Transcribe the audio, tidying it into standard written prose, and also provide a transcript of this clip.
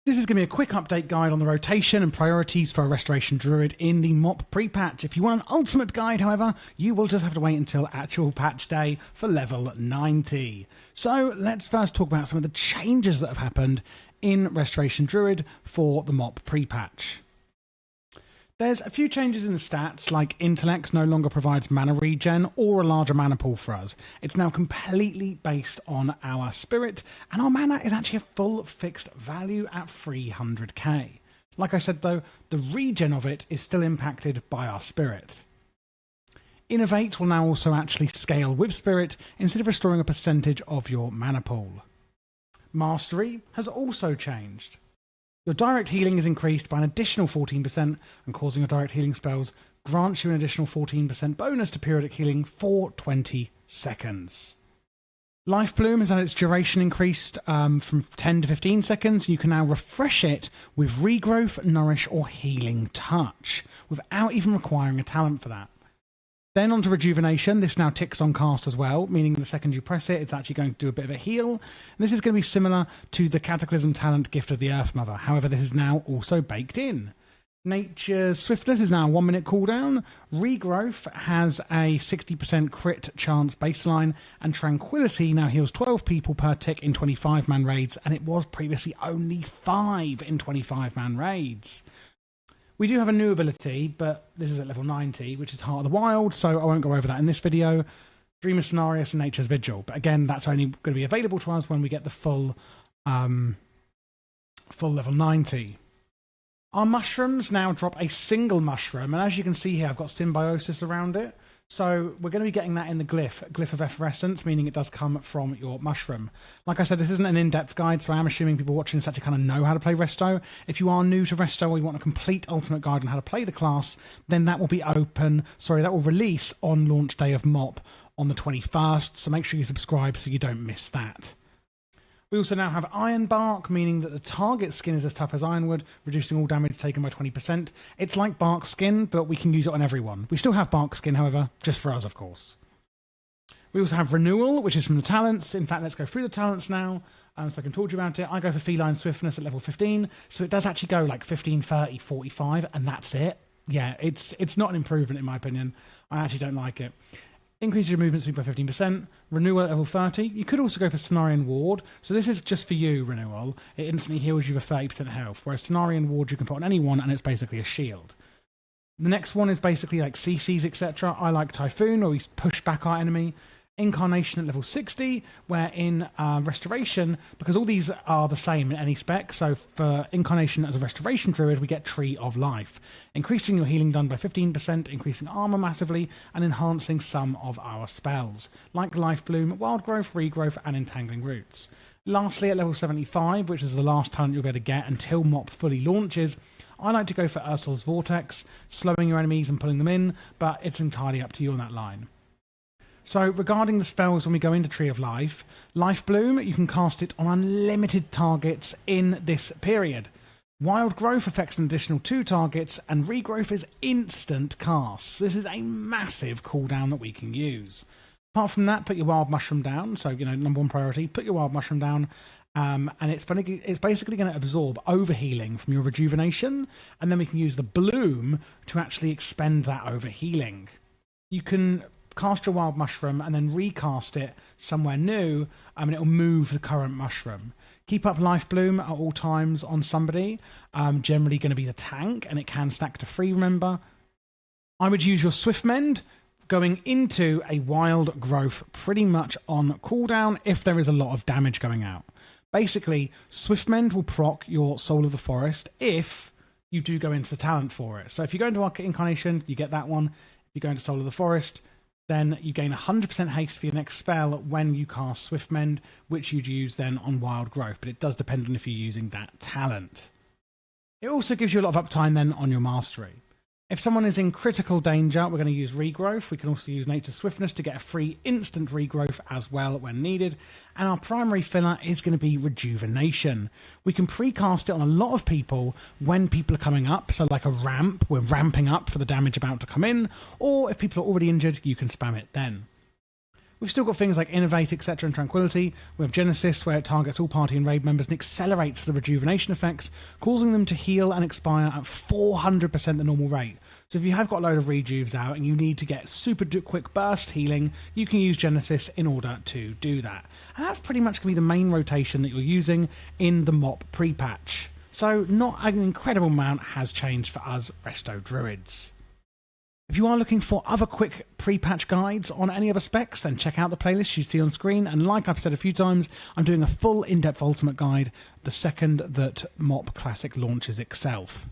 This is going to be a quick update guide on the rotation and priorities for a Restoration Druid in the MoP Prepatch. If you want an ultimate guide, however, you will just have to wait until actual patch day for level 90. So let's first talk about some of the changes that have happened in Restoration Druid for the MoP Prepatch. There's a few changes in the stats, like Intellect no longer provides mana regen or a larger mana pool for us. It's now completely based on our spirit, and our mana is actually a full fixed value at 300k. Like I said though, the regen of it is still impacted by our spirit. Innovate will now also actually scale with spirit instead of restoring a percentage of your mana pool. Mastery has also changed. Your direct healing is increased by an additional 14%, and causing your direct healing spells grants you an additional 14% bonus to periodic healing for 20 seconds. Life Bloom has had its duration increased from 10 to 15 seconds. You can now refresh it with Regrowth, Nourish or Healing Touch, without even requiring a talent for that. Then onto Rejuvenation. This now ticks on cast as well, meaning the second you press it, it's actually going to do a bit of a heal. And this is going to be similar to the Cataclysm talent Gift of the Earth Mother. However, this is now also baked in. Nature's Swiftness is now a 1 minute cooldown. Regrowth has a 60% crit chance baseline, and Tranquility now heals 12 people per tick in 25-man raids, and it was previously only 5 in 25-man raids. We do have a new ability, but this is at level 90, which is Heart of the Wild, so I won't go over that in this video. Dreamer Scenarius and Nature's Vigil. But again, that's only going to be available to us when we get the full level 90. Our mushrooms now drop a single mushroom, and as you can see here, I've got symbiosis around it. So we're going to be getting that in the glyph of effervescence, meaning it does come from your mushroom. Like I said, this isn't an in-depth guide, so I am assuming people watching this actually kind of know how to play Resto. If you are new to Resto or you want a complete ultimate guide on how to play the class, then that will be that will release on launch day of MoP on the 21st, so make sure you subscribe so you don't miss that. We also now have Iron Bark, meaning that the target skin is as tough as Ironwood, reducing all damage taken by 20%. It's like Bark Skin, but we can use it on everyone. We still have Bark Skin, however, just for us, of course. We also have Renewal, which is from the talents. In fact, let's go through the talents now, so I can talk to you about it. I go for Feline Swiftness at level 15, so it does actually go like 15, 30, 45, and that's it. Yeah, it's not an improvement in my opinion. I actually don't like it. Increases your movement speed by 15%. Renewal at level 30. You could also go for Cenarian Ward. So this is just for you, Renewal. It instantly heals you for 30% health. Whereas Cenarian Ward you can put on anyone and it's basically a shield. The next one is basically like CCs, etc. I like Typhoon, or we push back our enemy. Incarnation at level 60, where in Restoration, because all these are the same in any spec, so for Incarnation as a Restoration Druid, we get Tree of Life, increasing your healing done by 15%, increasing armor massively, and enhancing some of our spells, like Life Bloom, Wild Growth, Regrowth, and Entangling Roots. Lastly, at level 75, which is the last talent you'll be able to get until MoP fully launches, I like to go for Ursul's Vortex, slowing your enemies and pulling them in, but it's entirely up to you on that line. So regarding the spells when we go into Tree of Life, Life Bloom, you can cast it on unlimited targets in this period. Wild Growth affects an additional 2 targets, and Regrowth is instant casts. This is a massive cooldown that we can use. Apart from that, put your Wild Mushroom down, so number 1 priority, put your Wild Mushroom down, and it's basically going to absorb overhealing from your Rejuvenation, and then we can use the Bloom to actually expend that overhealing. You can cast your Wild Mushroom and then recast it somewhere new, and it'll move the current mushroom. Keep up Life Bloom at all times on somebody, generally going to be the tank, and it can stack to 3, remember. I would use your Swift Mend going into a Wild Growth pretty much on cooldown if there is a lot of damage going out. Basically, Swift Mend will proc your Soul of the Forest if you do go into the talent for it. So if you go into Incarnation, you get that one. If you go into Soul of the Forest, then you gain 100% haste for your next spell when you cast Swift Mend, which you'd use then on Wild Growth, but it does depend on if you're using that talent. It also gives you a lot of uptime then on your Mastery. If someone is in critical danger, we're going to use Regrowth. We can also use Nature's Swiftness to get a free instant Regrowth as well when needed. And our primary filler is going to be Rejuvenation. We can precast it on a lot of people when people are coming up. So like a ramp, we're ramping up for the damage about to come in. Or if people are already injured, you can spam it then. We've still got things like Innovate, etc. and Tranquility. We have Genesis, where it targets all party and raid members and accelerates the rejuvenation effects, causing them to heal and expire at 400% the normal rate. So if you have got a load of rejuves out and you need to get super quick burst healing, you can use Genesis in order to do that. And that's pretty much going to be the main rotation that you're using in the MoP Prepatch. So not an incredible amount has changed for us Resto Druids. If you are looking for other quick pre-patch guides on any other specs, then check out the playlist you see on screen. And like I've said a few times, I'm doing a full in-depth ultimate guide the second that MoP Classic launches itself.